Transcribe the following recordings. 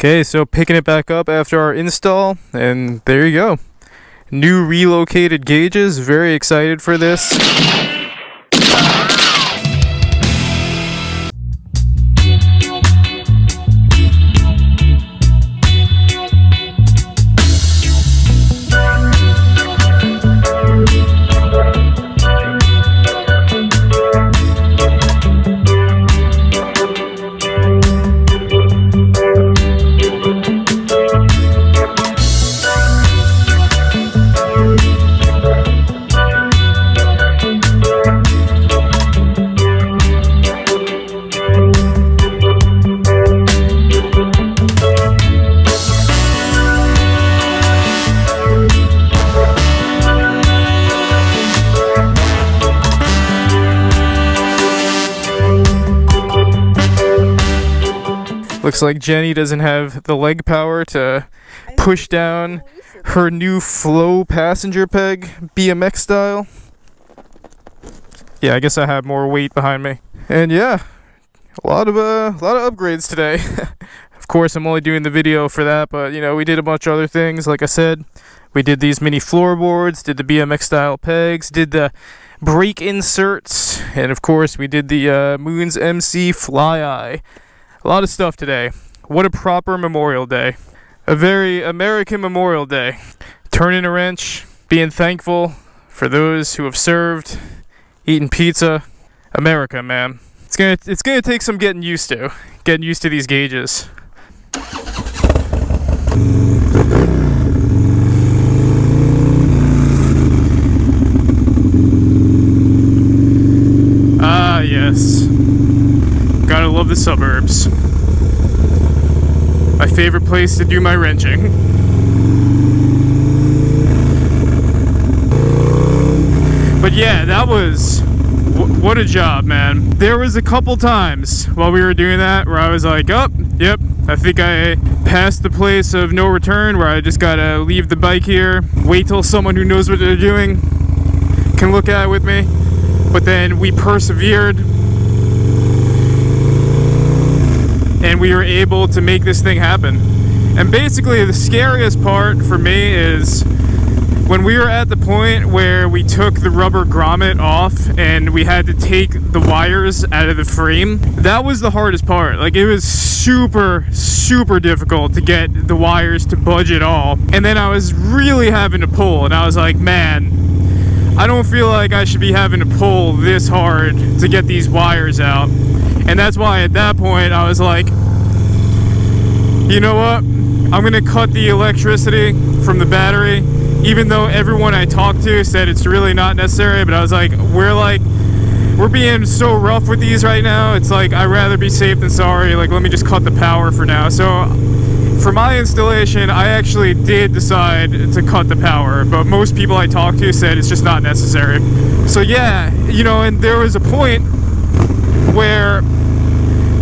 Okay, so picking it back up after our install, and there you go. New relocated gauges, very excited for this. Looks like Jenny doesn't have the leg power to push down her new Flow passenger peg, BMX style. Yeah, I guess I have more weight behind me. And yeah, a lot of upgrades today. Of course, I'm only doing the video for that, but you know, we did a bunch of other things. Like I said, we did these mini floorboards, did the BMX style pegs, did the brake inserts, and of course, we did the Moon's MC Fly Eye. A lot of stuff today. What a proper Memorial Day. A very American Memorial Day. Turning a wrench, being thankful for those who have served, eating pizza. America, man. It's gonna take some getting used to these gauges. Ah, yes. Gotta love the suburbs. My favorite place to do my wrenching. But yeah, that was... what a job, man. There was a couple times while we were doing that where I was like, oh, yep, I think I passed the place of no return where I just gotta leave the bike here, wait till someone who knows what they're doing can look at it with me. But then we persevered. And we were able to make this thing happen. And basically the scariest part for me is when we were at the point where we took the rubber grommet off and we had to take the wires out of the frame. That was the hardest part. Like, it was super difficult to get the wires to budge at all. And then I was really having to pull, and I was like, man, I don't feel like I should be having to pull this hard to get these wires out. And that's why at that point I was like, you know what? I'm gonna cut the electricity from the battery, even though everyone I talked to said it's really not necessary. But I was like, we're being so rough with these right now. It's like, I'd rather be safe than sorry. Like, let me just cut the power for now. So for my installation, I actually did decide to cut the power, but most people I talked to said it's just not necessary. So yeah, you know, and there was a point where,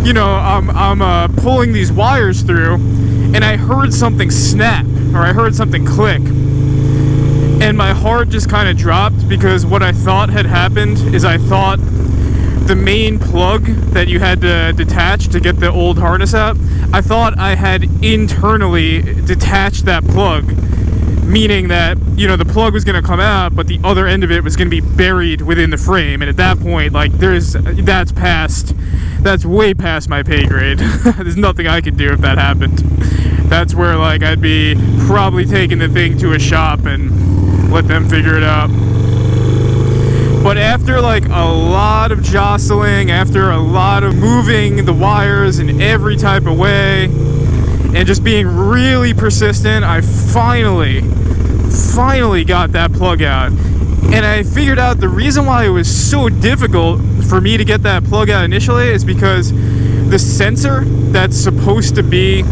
you know, I'm pulling these wires through, and I heard something snap, or I heard something click, and my heart just kind of dropped, because what I thought had happened is I thought the main plug that you had to detach to get the old harness out, I thought I had internally detached that plug, meaning that, you know, the plug was going to come out, but the other end of it was going to be buried within the frame. And at that point, like, that's way past my pay grade. There's nothing I could do if that happened. That's where, like, I'd be probably taking the thing to a shop and let them figure it out. But after, like, a lot of jostling, after a lot of moving the wires in every type of way, and just being really persistent, I finally got that plug out. And I figured out the reason why it was so difficult for me to get that plug out initially is because the sensor that's supposed to be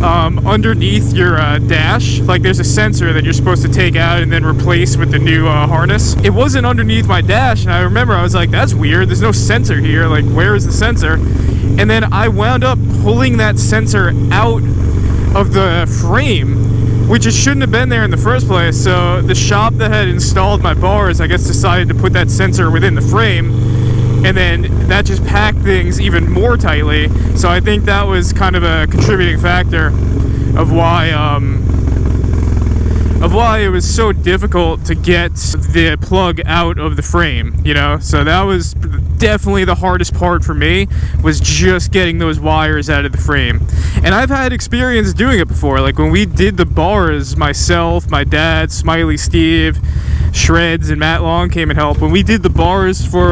underneath your dash, like, there's a sensor that you're supposed to take out and then replace with the new harness. It wasn't underneath my dash, and I remember I was like, that's weird, there's no sensor here, like, where is the sensor? And then I wound up pulling that sensor out of the frame, which it shouldn't have been there in the first place. So the shop that had installed my bars, I guess, decided to put that sensor within the frame, and then that just packed things even more tightly. So I think that was kind of a contributing factor. of why it was so difficult to get the plug out of the frame, you know. So that was definitely the hardest part for me, was just getting those wires out of the frame. And I've had experience doing it before, like when we did the bars, myself, my dad, Smiley Steve, Shreds, and Matt Long came and helped. When we did the bars for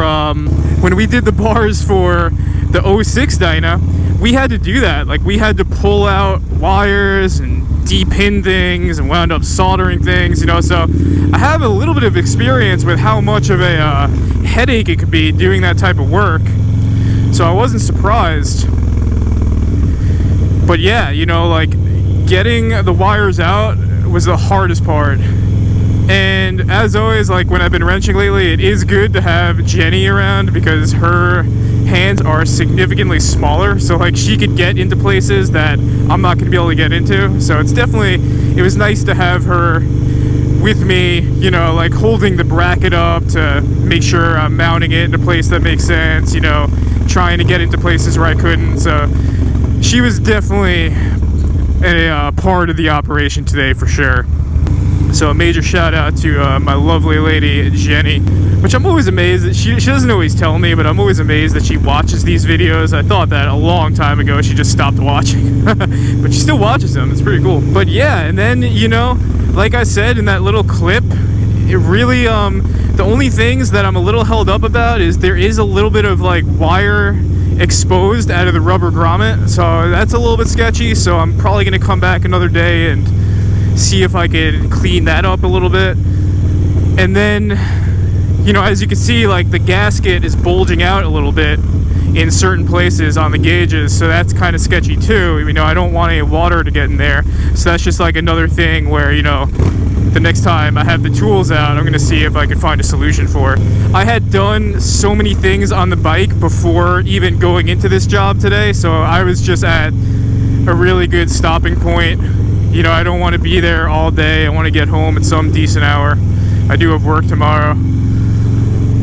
the 06 Dyna, we had to do that. Like, we had to pull out wires and de-pin things and wound up soldering things, you know. So I have a little bit of experience with how much of a headache it could be doing that type of work, so I wasn't surprised. But yeah, you know, like, getting the wires out was the hardest part. And as always, like when I've been wrenching lately, it is good to have Jenny around, because her hands are significantly smaller, so like she could get into places that I'm not going to be able to get into. So it was nice to have her with me, you know, like holding the bracket up to make sure I'm mounting it in a place that makes sense, you know, trying to get into places where I couldn't. So she was definitely a part of the operation today for sure. So a major shout out to my lovely lady Jenny, which I'm always amazed that she doesn't always tell me, but I'm always amazed that she watches these videos. I thought that a long time ago she just stopped watching, but she still watches them. It's pretty cool. But yeah, and then, you know, like I said in that little clip, it really the only things that I'm a little held up about is there is a little bit of like wire exposed out of the rubber grommet, so that's a little bit sketchy. So I'm probably going to come back another day and see if I can clean that up a little bit. And then, you know, as you can see, like the gasket is bulging out a little bit in certain places on the gauges, so that's kind of sketchy too. You know, I don't want any water to get in there, so that's just like another thing where, you know, the next time I have the tools out, I'm gonna see if I can find a solution for it. I had done so many things on the bike before even going into this job today, so I was just at a really good stopping point. You know, I don't want to be there all day. I want to get home at some decent hour. I do have work tomorrow.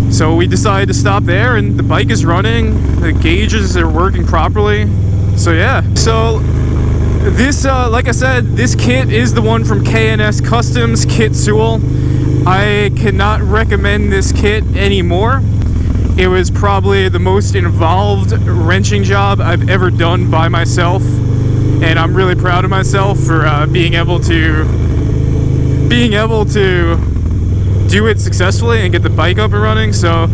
So we decided to stop there, and the bike is running. The gauges are working properly. So yeah. So this, like I said, this kit is the one from K&S Customs, Kit Sewell. I cannot recommend this kit anymore. It was probably the most involved wrenching job I've ever done by myself. And I'm really proud of myself for being able to do it successfully and get the bike up and running. So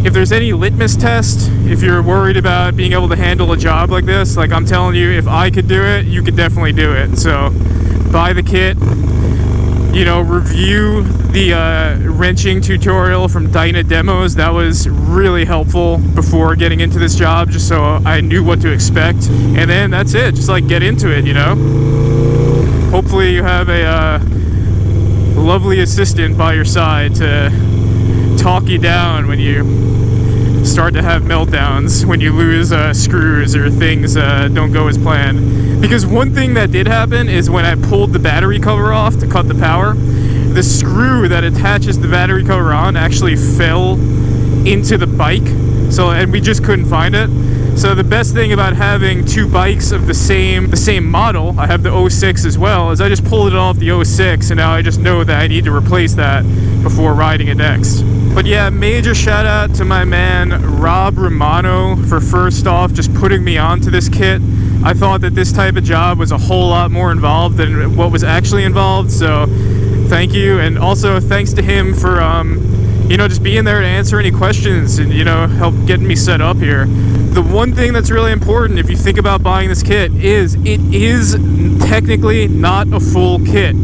if there's any litmus test, if you're worried about being able to handle a job like this, like I'm telling you, if I could do it, you could definitely do it. So buy the kit, you know, review the wrenching tutorial from Dynademos. That was really helpful before getting into this job, just so I knew what to expect. And then that's it, just like get into it, you know. Hopefully you have a lovely assistant by your side to talk you down when you start to have meltdowns, when you lose screws or things don't go as planned. Because one thing that did happen is when I pulled the battery cover off to cut the power, the screw that attaches the battery cover on actually fell into the bike, and we just couldn't find it. So the best thing about having two bikes of the same model, I have the 06 as well, is I just pulled it off the 06, and now I just know that I need to replace that before riding it next. But yeah, major shout out to my man Rob Romano for first off just putting me onto this kit. I thought that this type of job was a whole lot more involved than what was actually involved, so thank you. And also thanks to him for you know, just being there to answer any questions and, you know, help getting me set up here. The one thing that's really important if you think about buying this kit is it is technically not a full kit.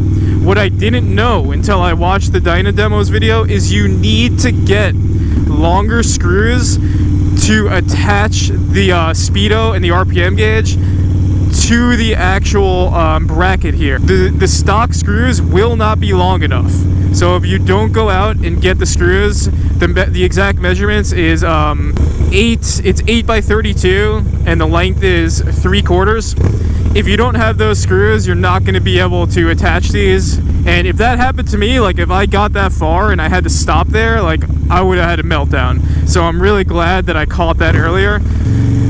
What I didn't know until I watched the Dynademos video is you need to get longer screws to attach the speedo and the RPM gauge to the actual bracket here. The stock screws will not be long enough. So if you don't go out and get the screws, the exact measurements is 8 by 32 and the length is 3/4. If you don't have those screws, you're not going to be able to attach these. And if that happened to me, like if I got that far and I had to stop there, like I would have had a meltdown. So I'm really glad that I caught that earlier.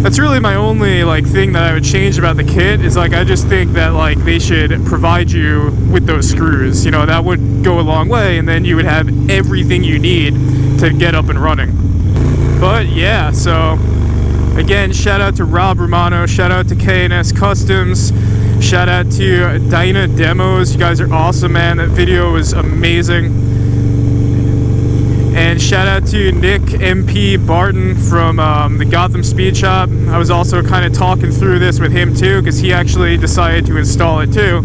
That's really my only like thing that I would change about the kit, is like I just think that like they should provide you with those screws. You know, that would go a long way, and then you would have everything you need to get up and running. But yeah, so again, shout out to Rob Romano, shout out to K&S Customs, shout out to Dynademos. You guys are awesome, man. That video was amazing. And shout out to Nick MP Barton from the Gotham Speed Shop. I was also kind of talking through this with him too, because he actually decided to install it too.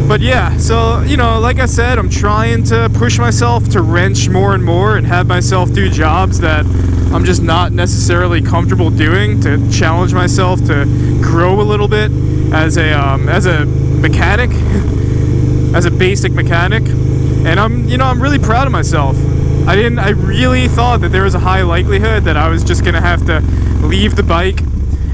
But yeah, so, you know, like I said, I'm trying to push myself to wrench more and more and have myself do jobs that I'm just not necessarily comfortable doing, to challenge myself to grow a little bit as a mechanic, as a basic mechanic. And I'm really proud of myself. I really thought that there was a high likelihood that I was just gonna have to leave the bike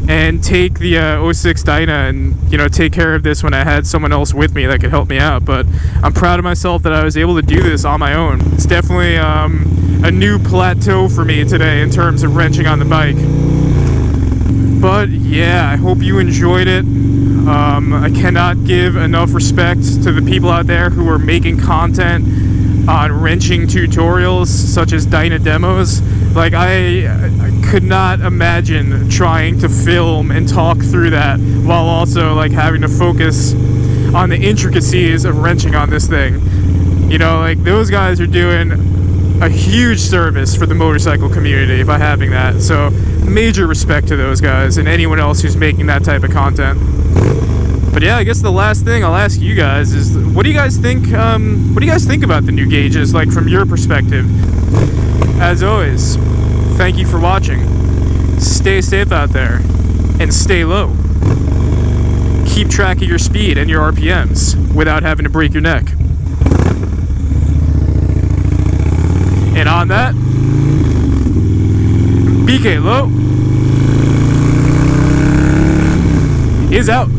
and take the 06 Dyna and, you know, take care of this when I had someone else with me that could help me out. But I'm proud of myself that I was able to do this on my own. It's definitely a new plateau for me today in terms of wrenching on the bike. But yeah, I hope you enjoyed it. I cannot give enough respect to the people out there who are making content on wrenching tutorials such as Dynademos. Like, I could not imagine trying to film and talk through that while also like having to focus on the intricacies of wrenching on this thing. You know, like, those guys are doing a huge service for the motorcycle community by having that. So major respect to those guys and anyone else who's making that type of content. But yeah, I guess the last thing I'll ask you guys is, what do you guys think? What do you guys think about the new gauges, like from your perspective? As always, thank you for watching. Stay safe out there, and stay low. Keep track of your speed and your RPMs without having to break your neck. And on that, BK Low is out.